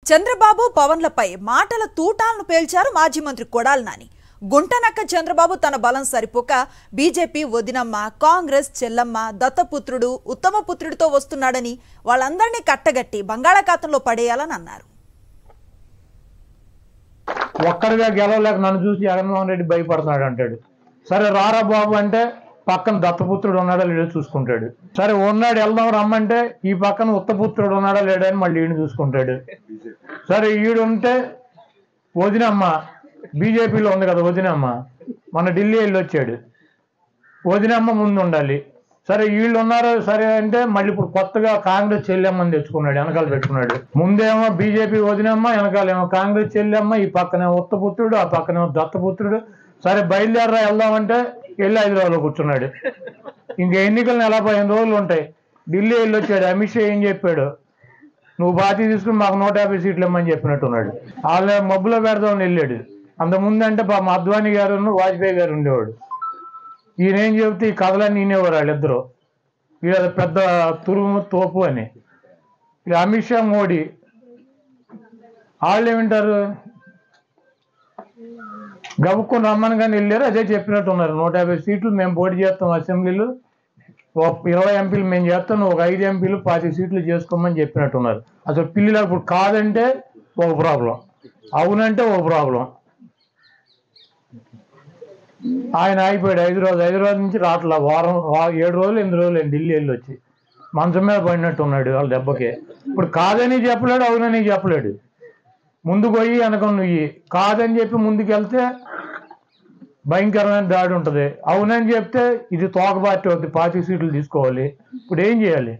చంద్రబాబు పవన్లపై మాటల తూటాలను పేల్చారు మాజీ మంత్రి కొడాలి నాని. గుంటనక్క చంద్రబాబు తన బలం సరిపోక బీజేపీ వదినమ్మ, కాంగ్రెస్ చెల్లమ్మ, దత్తపుత్రుడు, ఉత్తమపుత్రుడితో వస్తున్నాడని వాళ్ళందరినీ కట్టగట్టి బంగాళాఖాతంలో పడేయాలని అన్నారు. ఒక్కడిగా గెలవలేక నన్ను చూసి జగన్మోహన్ రెడ్డి భయపడుతున్నాడు అంటాడు. సరే రారా బాబు అంటే పక్కన దత్తపుత్రుడు ఉన్నాడా లేడో చూసుకుంటాడు. సరే ఉన్నాడు వెళ్దాం రమ్మంటే ఈ పక్కన ఉత్తపుత్రుడు ఉన్నాడా లేడా అని మళ్ళీ ఈయన చూసుకుంటాడు. సరే ఈడు ఉంటే వదినమ్మ బీజేపీలో ఉంది కదా, వదినమ్మ మన ఢిల్లీ వెళ్ళి వచ్చాడు, వదినమ్మ ముందు ఉండాలి. సరే వీళ్ళు ఉన్నారు సరే అంటే మళ్ళీ ఇప్పుడు కొత్తగా కాంగ్రెస్ చెల్లెమ్మని తెచ్చుకున్నాడు, వెనకాల పెట్టుకున్నాడు. ముందేమో బీజేపీ వదినమ్మ, వెనకాలేమో కాంగ్రెస్ చెల్లెమ్మ, ఈ పక్కనేమో ఉత్తపుత్రుడు, ఆ పక్కనేమో దత్తపుత్రుడు. సరే బయలుదేరరా వెళ్దామంటే వెళ్ళి హైదరాబాద్లో కూర్చున్నాడు. ఇంక ఎన్నికలు 45 రోజులు ఉంటాయి. ఢిల్లీ వెళ్ళి వచ్చాడు. అమిత్ షా ఏం చెప్పాడు, నువ్వు బాధ్యత తీసుకుని మాకు 150 సీట్లు ఇమ్మని చెప్పినట్టున్నాడు. వాళ్ళ మబ్బులో పెడదామని వెళ్ళాడు. అంతకుముందు అంటే మా అద్వానీ గారు వాజ్పేయి గారు ఉండేవాడు. ఈయనేం చెబితే ఈ కథలన్నీ వినేవారు వాళ్ళిద్దరూ. వీళ్ళ పెద్ద తురుము తోపు అని. ఇక అమిత్ షా, మోడీ వాళ్ళు ఏమింటారు, గబుక్కుని రమ్మని కానీ వెళ్ళారు. అదే చెప్పినట్టున్నారు, 150 సీట్లు మేము పోటీ చేస్తాం అసెంబ్లీలో, 20 ఎంపీలు మేము చేస్తాం, ఒక 5 ఎంపీలు 25 సీట్లు చేసుకోమని చెప్పినట్టున్నారు. అసలు పిల్లలు ఇప్పుడు కాదంటే ఒక ప్రాబ్లం, అవునంటే ఒక ప్రాబ్లం. ఆయన అయిపోయాడు. హైదరాబాద్ నుంచి రాట్లా వారం 7 రోజులు 8 రోజులు ఢిల్లీ వెళ్ళి వచ్చి మంచం మీద పడినట్టు ఉన్నాడు వాళ్ళ దెబ్బకే. ఇప్పుడు కాదని చెప్పలేడు, అవునని చెప్పలేడు. ముందుకు పోయి వెనక నువ్వు కాదని చెప్పి ముందుకు వెళ్తే భయంకరమైన దాడి ఉంటుంది, అవునని చెప్తే ఇది తోక పార్టీ అవుతుంది, 25 సీట్లు తీసుకోవాలి. ఇప్పుడు ఏం చేయాలి?